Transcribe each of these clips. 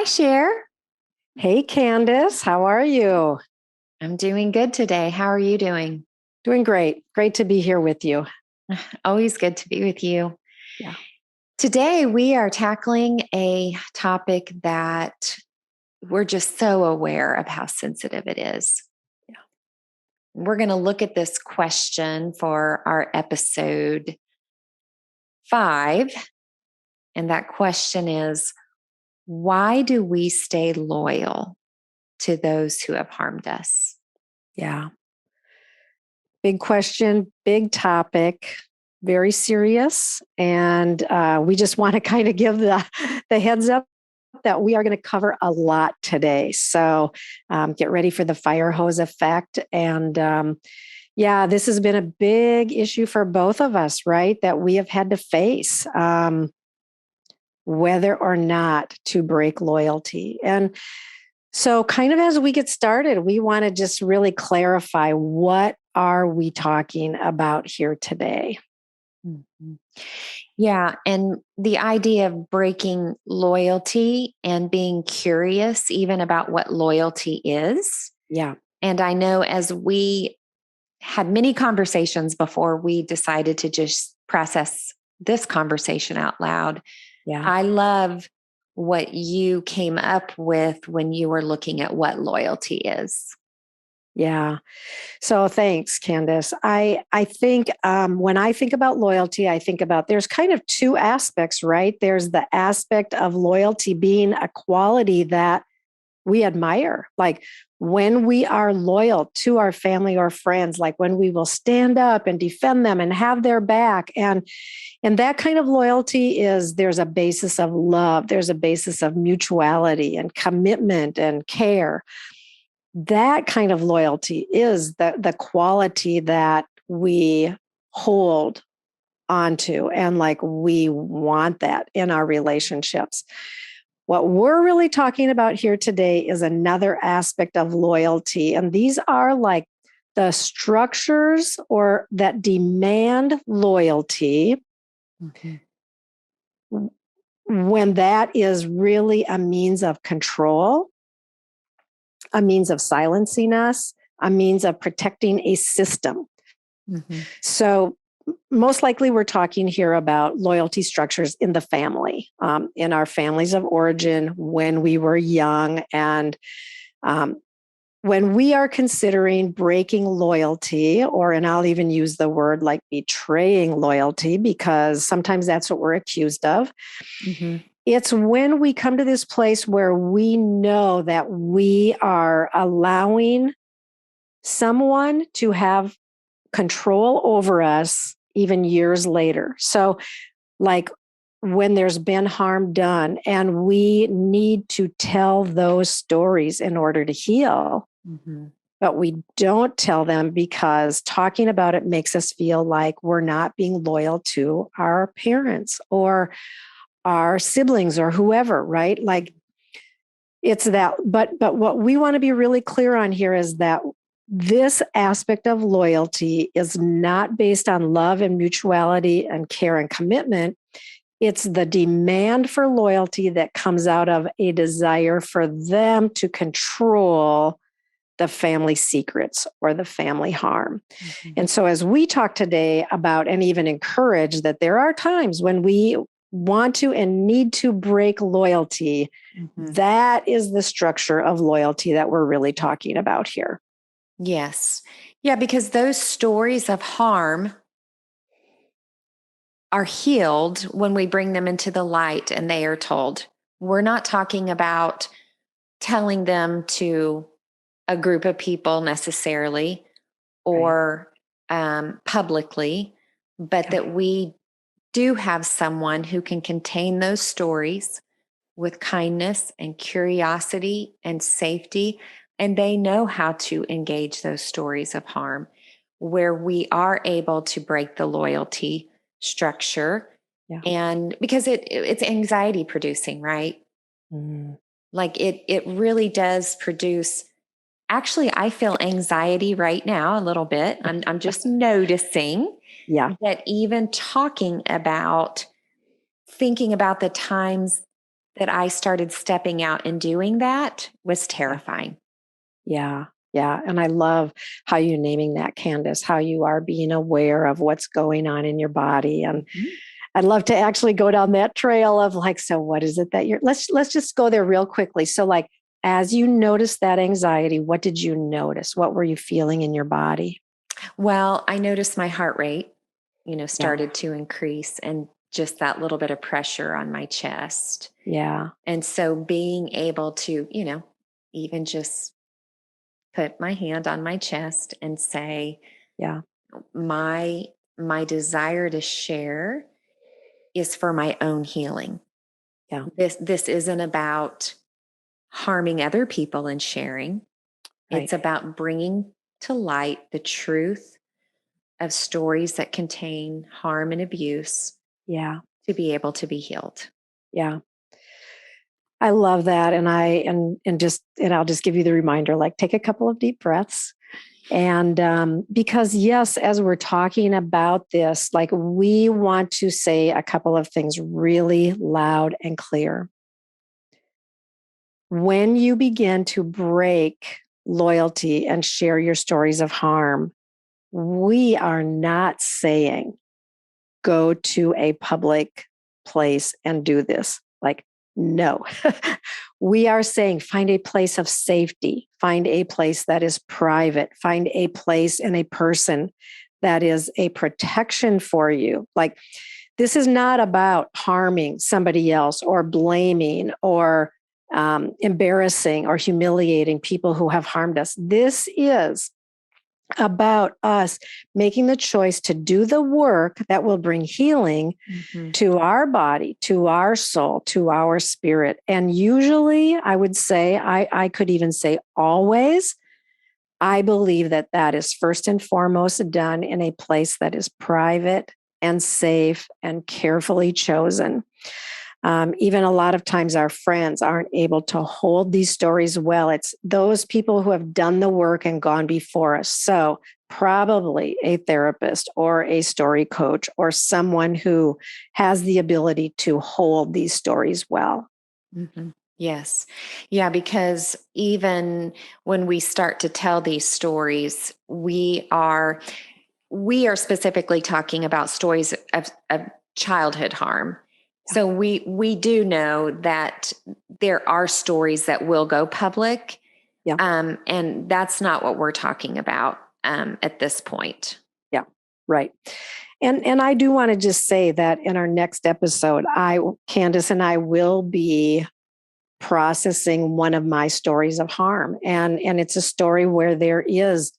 Sher. Hey, Candace, how are you? I'm doing good today. How are you doing? Doing great. Great to be here with you. Always good to be with you. Yeah. Today, we are tackling a topic that we're just so aware of how sensitive it is. Yeah. We're going to look at this question for our episode 5. And that question is, why do we stay loyal to those who have harmed us? Yeah. Big question, big topic, very serious. And we just want to kind of give the heads up that we are going to cover a lot today. So get ready for the fire hose effect. And yeah, this has been a big issue for both of us, right? That we have had to face. Whether or not to break loyalty. And so, kind of as we get started, we want to just really clarify what are we talking about here today? Mhm. Yeah. And the idea of breaking loyalty and being curious, even about what loyalty is. Yeah, And I know as we had many conversations before we decided to just process this conversation out loud, yeah, I love what you came up with when you were looking at what loyalty is. yeah. So, thanks, Candace. I think when I think about loyalty, I think about there's kind of two aspects, right? There's the aspect of loyalty being a quality that we admire, like when we are loyal to our family or friends, like when we will stand up and defend them and have their back. And that kind of loyalty is there's a basis of love, there's a basis of mutuality and commitment and care. That kind of loyalty is the quality that we hold onto, and like we want that in our relationships. What we're really talking about here today is another aspect of loyalty. And these are like the structures or that demand loyalty Mhm. when that is really a means of control, a means of silencing us, a means of protecting a system. Mhm. So, most likely, we're talking here about loyalty structures in the family, in our families of origin when we were young. And um, when we are considering breaking loyalty, and I'll even use the word like betraying loyalty, because sometimes that's what we're accused of. Mhm. It's when we come to this place where we know that we are allowing someone to have control over us even years later. So, like when there's been harm done, and we need to tell those stories in order to heal, Mhm. but we don't tell them because talking about it makes us feel like we're not being loyal to our parents or our siblings or whoever, right? Like it's that, but what we want to be really clear on here is that this aspect of loyalty is not based on love and mutuality and care and commitment. It's the demand for loyalty that comes out of a desire for them to control the family secrets or the family harm. Mhm. And so, as we talk today about and even encourage that there are times when we want to and need to break loyalty, Mhm. that is the structure of loyalty that we're really talking about here. Yes. Yeah, because those stories of harm are healed when we bring them into the light and they are told. We're not talking about telling them to a group of people necessarily Right. or publicly, but Yeah. that we do have someone who can contain those stories with kindness and curiosity and safety. And they know how to engage those stories of harm where we are able to break the loyalty structure. Yeah. And because it's anxiety producing, right? Mm. Like it really does produce. Actually, I feel anxiety right now a little bit. I'm just noticing Yeah. that even talking about thinking about the times that I started stepping out and doing that was Yeah. terrifying. Yeah. Yeah. And I love how you're naming that, Kandace, how you are being aware of what's going on in your body. And Mhm. I'd love to actually go down that trail of like, so what is it that let's just go there real quickly. So like, as you noticed that anxiety, what did you notice? What were you feeling in your body? Well, I noticed my heart rate, Yeah. started to increase and just that little bit of pressure on my chest. Yeah. And so being able to, even just put my hand on my chest and say, Yeah. my my desire to share is for my own healing. Yeah. This isn't about harming other people and sharing. Right. It's about bringing to light the truth of stories that contain harm and abuse Yeah. to be able to be healed. Yeah. I love that. And I'll just give you the reminder, like take a couple of deep breaths. And because, yes, as we're talking about this, like we want to say a couple of things really loud and clear. When you begin to break loyalty and share your stories of harm, we are not saying go to a public place and do this. Like, no. We are saying find a place of safety, find a place that is private, find a place and a person that is a protection for you. Like, this is not about harming somebody else or blaming or embarrassing or humiliating people who have harmed us. This is about us making the choice to do the work that will bring healing Mm-hmm. to our body, to our soul, to our spirit. And usually, I would say, I could even say always, I believe that that is first and foremost done in a place that is private and safe and carefully chosen. Even a lot of times, our friends aren't able to hold these stories well. It's those people who have done the work and gone before us. So, probably a therapist or a story coach or someone who has the ability to hold these stories well. Mm-hmm. Yes. Yeah, because even when we start to tell these stories, we are specifically talking about stories of childhood harm. Yeah. So we do know that there are stories that will go public, Yeah. and that's not what we're talking about at this point. Yeah. Right. And I do want to just say that in our next episode, Kandace and I will be processing one of my stories of harm. And it's a story where there is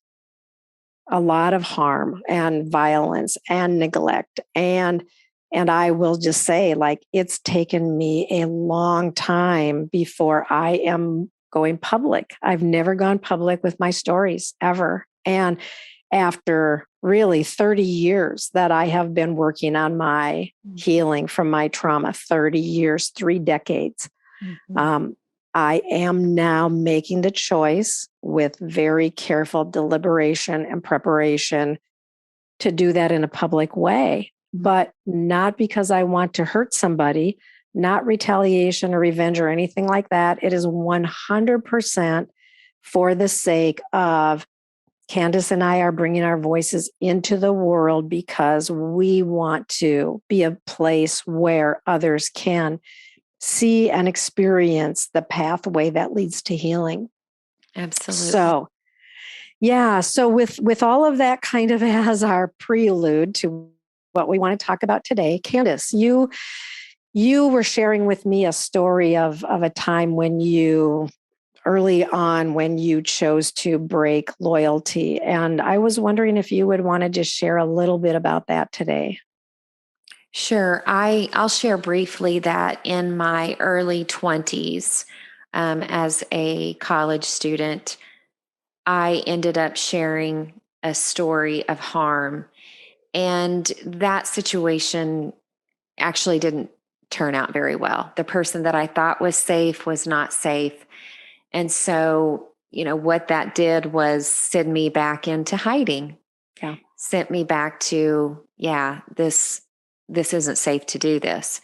a lot of harm and violence and neglect. And I will just say, like, it's taken me a long time before I am going public. I've never gone public with my stories ever. And after really 30 years that I have been working on my healing from my trauma, 30 years, 3 decades, Mm-hmm. I am now making the choice with very careful deliberation and preparation to do that in a public way, but not because I want to hurt somebody, not retaliation or revenge or anything like that. It is 100% for the sake of Kandace and I are bringing our voices into the world because we want to be a place where others can see and experience the pathway that leads to healing. Absolutely. So, yeah, so with all of that kind of as our prelude to what we want to talk about today, Kandace, you were sharing with me a story of a time when you early on when you chose to break loyalty, and I was wondering if you would want to just share a little bit about that today. Sure. I'll share briefly that in my early 20s, as a college student, I ended up sharing a story of harm. And that situation actually didn't turn out very well. The person that I thought was safe was not safe. And so, what that did was send me back into hiding, Yeah. sent me back to, yeah, this isn't safe to do this.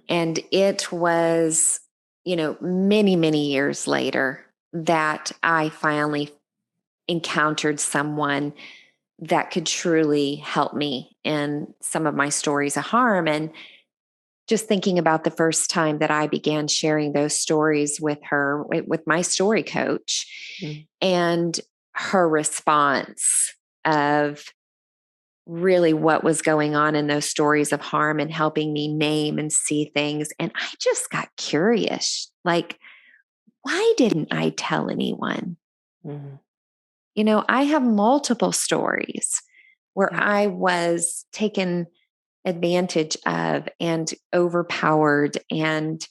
And it was, many, many years later that I finally encountered someone that could truly help me in some of my stories of harm. And just thinking about the first time that I began sharing those stories with her, with my story coach, and her response of really what was going on in those stories of harm and helping me name and see things. And I just got curious, like, why didn't I tell anyone? I have multiple stories where I was taken advantage of and overpowered and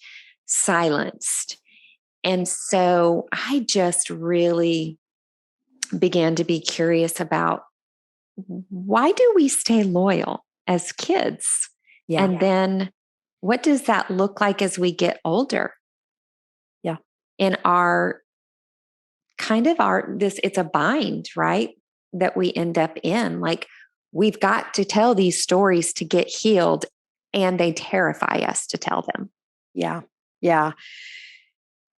silenced. And so I just really began to be curious about, why do we stay loyal as kids? Yeah. And then what does that look like as we get older? Yeah. In it's a bind, right? That we end up in. Like, we've got to tell these stories to get healed, and they terrify us to tell them. Yeah. Yeah.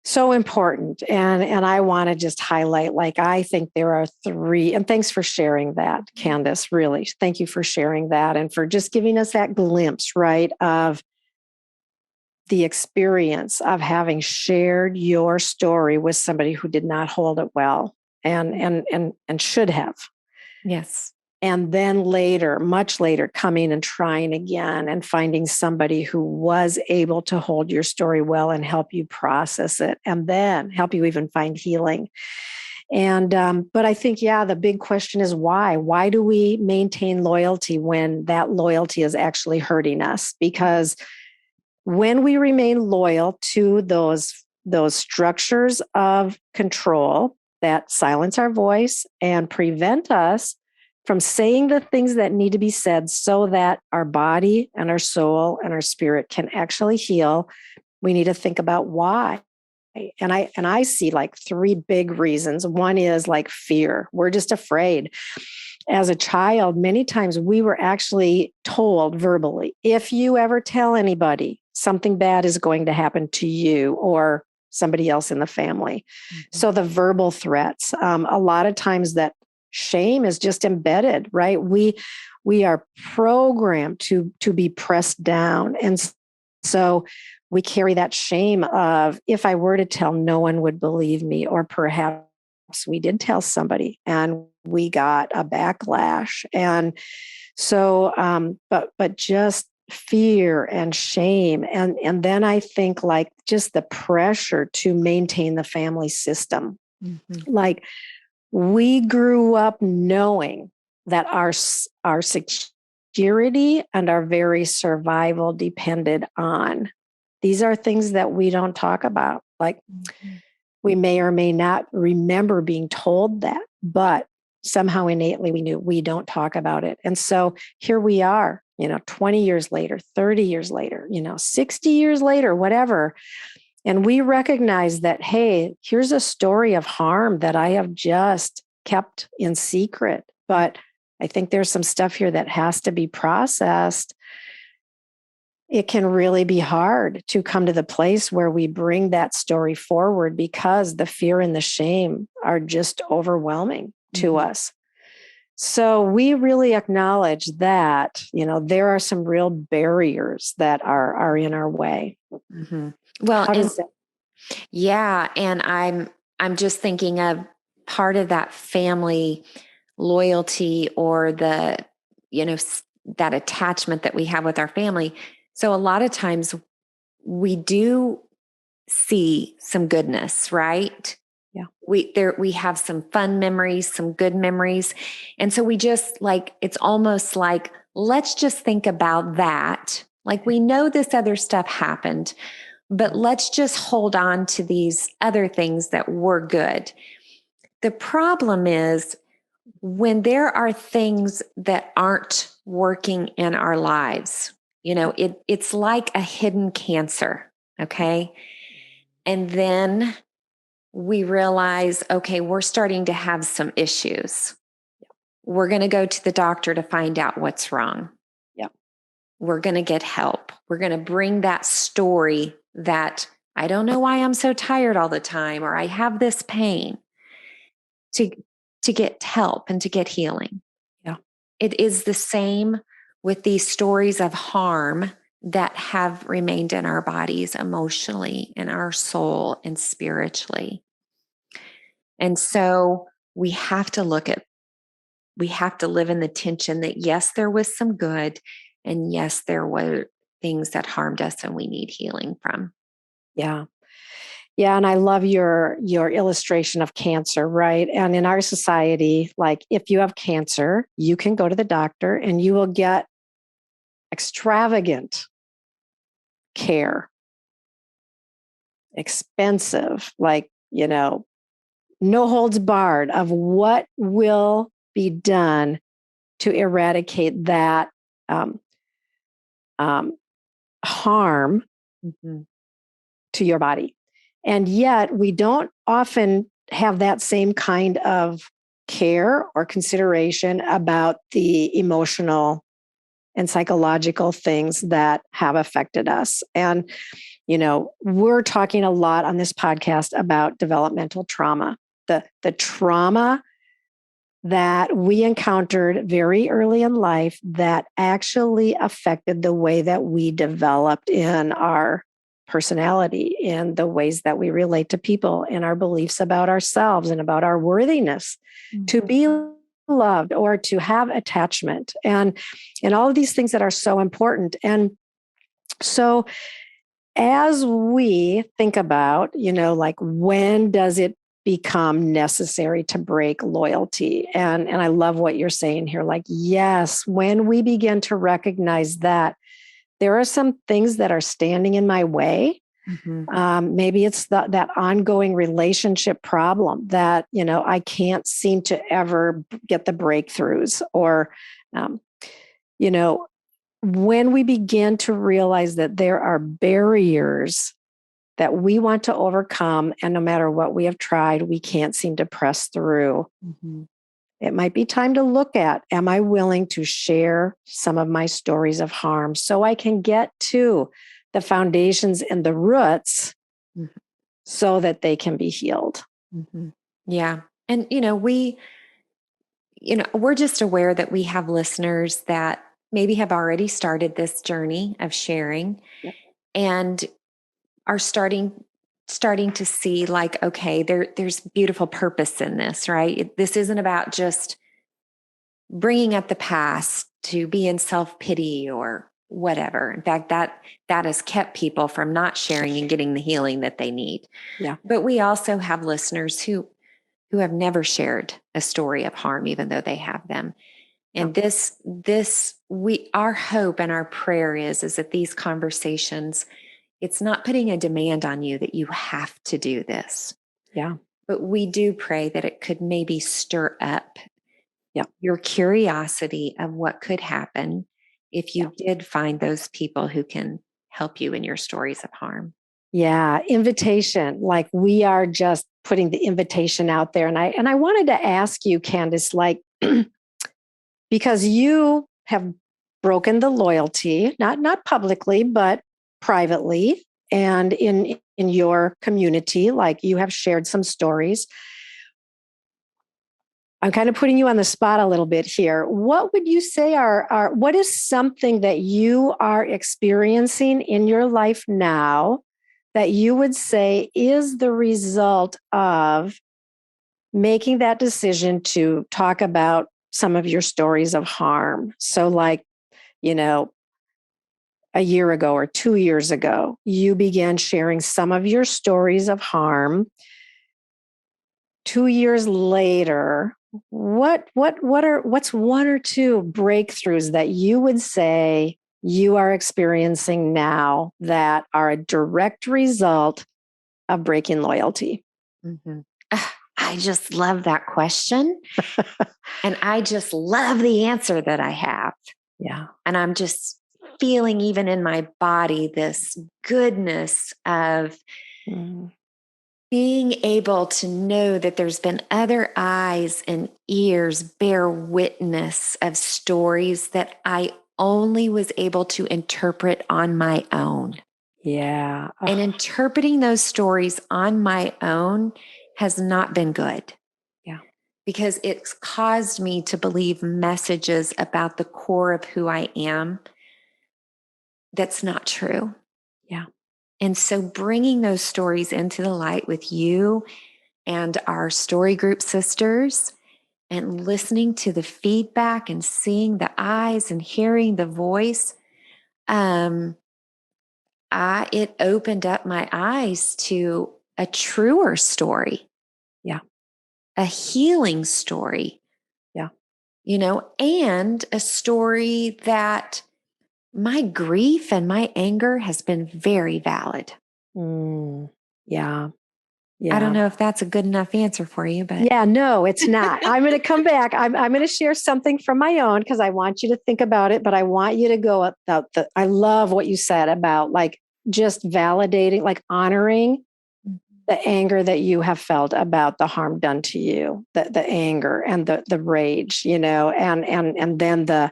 So important. And I want to just highlight, like, I think there are three, and thanks for sharing that, Kandace, really. Thank you for sharing that and for just giving us that glimpse, right, of the experience of having shared your story with somebody who did not hold it well and should have. Yes. And then later, much later, coming and trying again and finding somebody who was able to hold your story well and help you process it and then help you even find healing. And, but I think, the big question is why? Why do we maintain loyalty when that loyalty is actually hurting us? Because when we remain loyal to those structures of control that silence our voice and prevent us from saying the things that need to be said so that our body and our soul and our spirit can actually heal, we need to think about why. And I see like three big reasons. One is like fear. We're just afraid. As a child, many times we were actually told verbally, if you ever tell anybody, something bad is going to happen to you or somebody else in the family. So the verbal threats, a lot of times that shame is just embedded, right? We are programmed to be pressed down. And so we carry that shame of, if I were to tell, no one would believe me, or perhaps we did tell somebody and we got a backlash. And so, but just fear and shame. And then I think like just the pressure to maintain the family system. Like, we grew up knowing that our security and our very survival depended on. These are things that we don't talk about. Like, we may or may not remember being told that, but somehow innately we knew. We don't talk about it. And so here we are, 20 years later, 30 years later, 60 years later, whatever. And we recognize that, hey, here's a story of harm that I have just kept in secret. But I think there's some stuff here that has to be processed. It can really be hard to come to the place where we bring that story forward because the fear and the shame are just overwhelming to us. So we really acknowledge that, there are some real barriers that are in our way. Well, how does that? Yeah. And I'm just thinking of part of that family loyalty, or that attachment that we have with our family. So a lot of times we do see some goodness, right? Yeah. We have some fun memories, some good memories. And so we just it's almost like, let's just think about that. Like, we know this other stuff happened, but let's just hold on to these other things that were good. The problem is when there are things that aren't working in our lives, it's like a hidden cancer. Okay. And then we realize, okay, we're starting to have some issues. We're going to go to the doctor to find out what's wrong. Yeah. we're going to get help. We're going to bring that story that I don't know why I'm so tired all the time, or I have this pain, to get help and to get healing. Yeah. It is the same with these stories of harm that have remained in our bodies emotionally, in our soul, and spiritually. And so we have to live in the tension that yes, there was some good, and yes, there were things that harmed us and we need healing from. Yeah. Yeah, and I love your illustration of cancer, right? And in our society, like if you have cancer, you can go to the doctor and you will get extravagant care, expensive, like, no holds barred of what will be done to eradicate that um, um, harm Mm-hmm. to your body. And yet, we don't often have that same kind of care or consideration about the emotional and psychological things that have affected us. And, we're talking a lot on this podcast about developmental trauma, the trauma that we encountered very early in life that actually affected the way that we developed in our personality, in the ways that we relate to people, in our beliefs about ourselves and about our worthiness to be loved or to have attachment, and all of these things that are so important. And so as we think about, like when does it become necessary to break loyalty? And I love what you're saying here. Like, yes, when we begin to recognize that there are some things that are standing in my way. Maybe it's that ongoing relationship problem that, I can't seem to ever get the breakthroughs, or, you know, when we begin to realize that there are barriers that we want to overcome, and no matter what we have tried, we can't seem to press through. It might be time to look at, am I willing to share some of my stories of harm so I can get to the foundations and the roots so that they can be healed? Yeah. And, we're just aware that we have listeners that maybe have already started this journey of sharing. Yep. And are starting to see, like, okay, there's beautiful purpose in this, right? This isn't about just bringing up the past to be in self-pity or whatever. In fact, that has kept people from not sharing and getting the healing that they need. Yeah. But we also have listeners who have never shared a story of harm, even though they have them. And our hope and our prayer is that these conversations, it's not putting a demand on you that you have to do this. Yeah. But we do pray that it could maybe stir up Yeah. your curiosity of what could happen if you did find those people who can help you in your stories of harm. Yeah, invitation. Like we are just putting the invitation out there. And I wanted to ask you, Kandace, like, because you have broken the loyalty, not publicly, but privately, and in your community, like you have shared some stories. I'm kind of putting you on the spot a little bit here. What would you say are what is something that you are experiencing in your life now that you would say is the result of making that decision to talk about some of your stories of harm? So, like, a year ago or 2 years ago, you began sharing some of your stories of harm. 2 years later, what's one or two breakthroughs that you would say you are experiencing now that are a direct result of breaking loyalty? I just love that question. And I just love the answer that I have. Yeah. And I'm just feeling, even in my body, this goodness of being able to know that there's been other eyes and ears bear witness of stories that I only was able to interpret on my own. Yeah. And interpreting those stories on my own has not been good. Yeah. Because it's caused me to believe messages about the core of who I am that's not true. Yeah. And so bringing those stories into the light with you and our story group sisters and listening to the feedback and seeing the eyes and hearing the voice, it opened up my eyes to a truer story. Yeah. A healing story. Yeah. And a story that my grief and my anger has been very valid. Yeah. I don't Yeah. know if that's a good enough answer for you, but Yeah, no, it's not. I'm going to come back. I'm going to share something from my own because I want you to think about it, but I want you to go about I love what you said about like just validating, like honoring the anger that you have felt about the harm done to you, the anger and the rage, and then the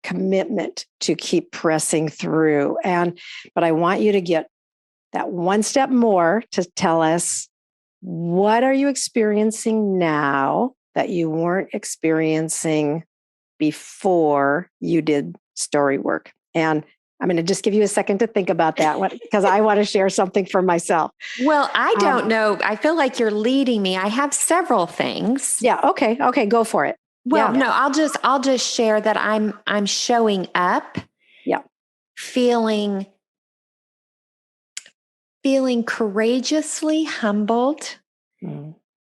commitment to keep pressing through. But I want you to get that one step more to tell us, what are you experiencing now that you weren't experiencing before you did story work? And I'm going to just give you a second to think about that because I want to share something for myself. Well, I don't know. I feel like you're leading me. I have several things. Yeah. Okay. Okay. Go for it. Well, no, I'll just share that I'm showing up. Yeah. Feeling courageously humbled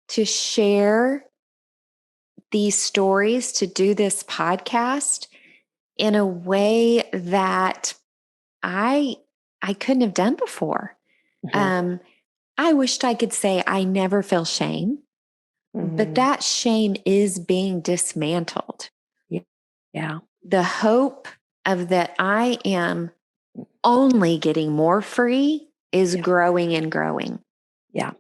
to share these stories, to do this podcast in a way that I couldn't have done before. I wished I could say I never feel shame, but that shame is being dismantled. Yeah. The hope of that I am only getting more free is growing and growing. Yeah.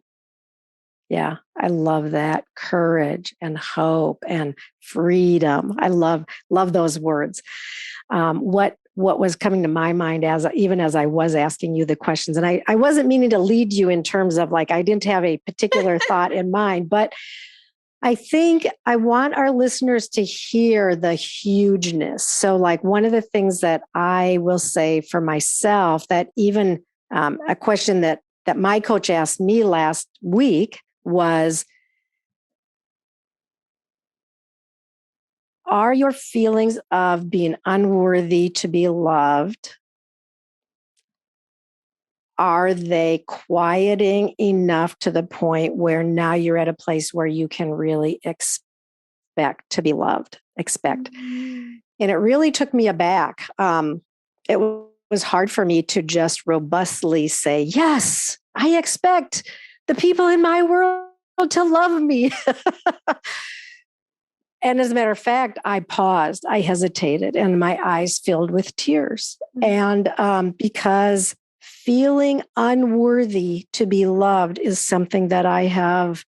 Yeah. I love that. Courage and hope and freedom. I love those words. What was coming to my mind even as I was asking you the questions, and I wasn't meaning to lead you in terms of like, I didn't have a particular thought in mind, but I think I want our listeners to hear the hugeness. So like one of the things that I will say for myself, that even a question that my coach asked me last week was, are your feelings of being unworthy to be loved, are they quieting enough to the point where now you're at a place where you can really expect to be loved? Expect. And it really took me aback. It was hard for me to just robustly say, yes, I expect the people in my world to love me. And as a matter of fact, I paused, I hesitated, and my eyes filled with tears. And because feeling unworthy to be loved is something that I have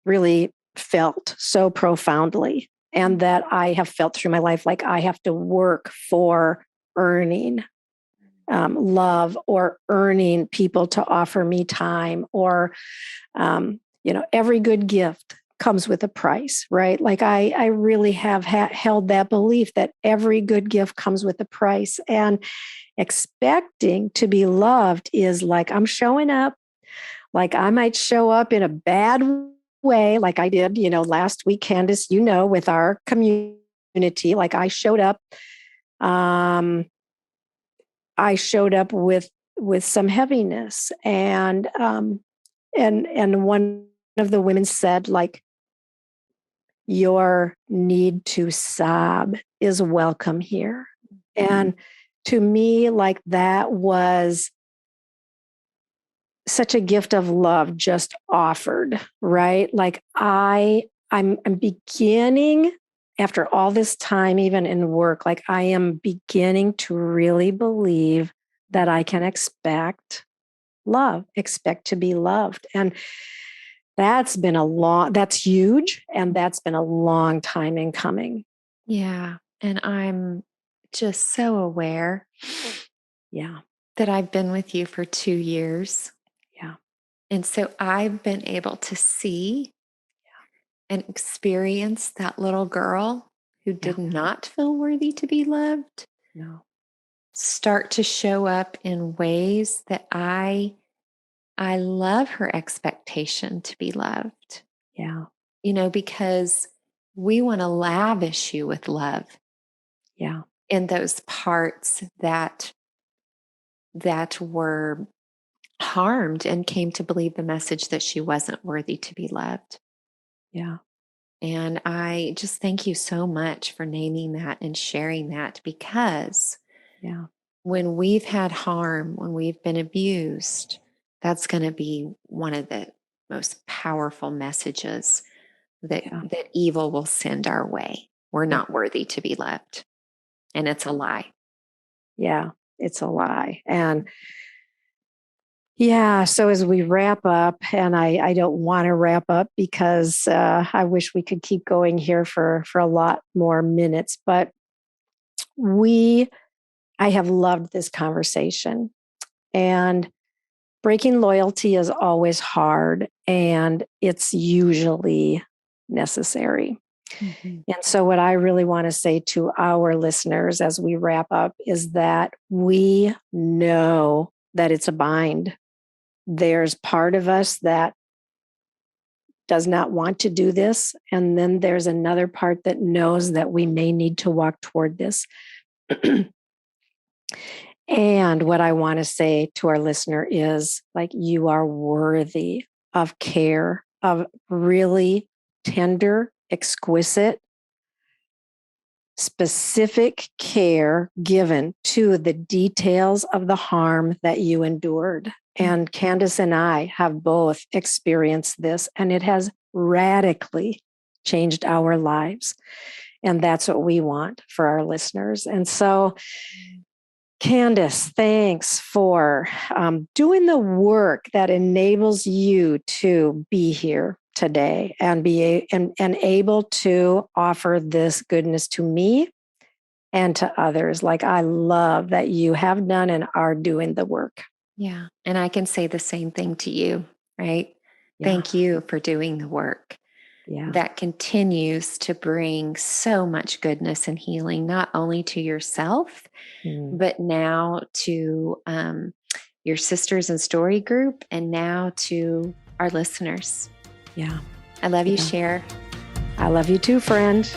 really felt so profoundly, and that I have felt through my life, like I have to work for earning love, or earning people to offer me time, or every good gift comes with a price, right? Like I really have held that belief that every good gift comes with a price, and expecting to be loved is like, I'm showing up, like I might show up in a bad way, like I did, last week, Kandace, with our community, like I showed up, with some heaviness, and one of the women said, like, your need to sob is welcome here. And to me, like, that was such a gift of love just offered, right? Like I'm beginning, after all this time, even in work, like I am beginning to really believe that I can expect love, expect to be loved. And that's huge. And that's been a long time in coming. Yeah. And I'm just so aware Yeah. that I've been with you for 2 years. Yeah. And so I've been able to see and experience that little girl who Yeah. did not feel worthy to be loved No. start to show up in ways that I love her expectation to be loved. Yeah. Because we want to lavish you with love Yeah. in those parts that were harmed and came to believe the message that she wasn't worthy to be loved. Yeah. And I just thank you so much for naming that and sharing that, because Yeah. when we've had harm, when we've been abused, that's going to be one of the most powerful messages Yeah. that evil will send our way. We're Yeah. not worthy to be loved. And it's a lie. Yeah. It's a lie. And yeah, so as we wrap up, and I don't want to wrap up because I wish we could keep going here for a lot more minutes, but we I have loved this conversation, and breaking loyalty is always hard, and it's usually necessary. Mhm. And so, what I really want to say to our listeners as we wrap up is that we know that it's a bind. There's part of us that does not want to do this. And then there's another part that knows that we may need to walk toward this. And what I want to say to our listener is like, you are worthy of care, of really tender, exquisite, specific care given to the details of the harm that you endured. Mm. And Kandace and I have both experienced this, and it has radically changed our lives. And that's what we want for our listeners. And so, Kandace, thanks for doing the work that enables you to be here today and and able to offer this goodness to me and to others. Like, I love that you have done and are doing the work. Yeah. And I can say the same thing to you, right? Yeah. Thank you for doing the work Yeah. that continues to bring so much goodness and healing, not only to yourself, Mm, but now to your sisters in story group, and now to our listeners. yeah. I love you, Yeah. Cher. I love you too, friend.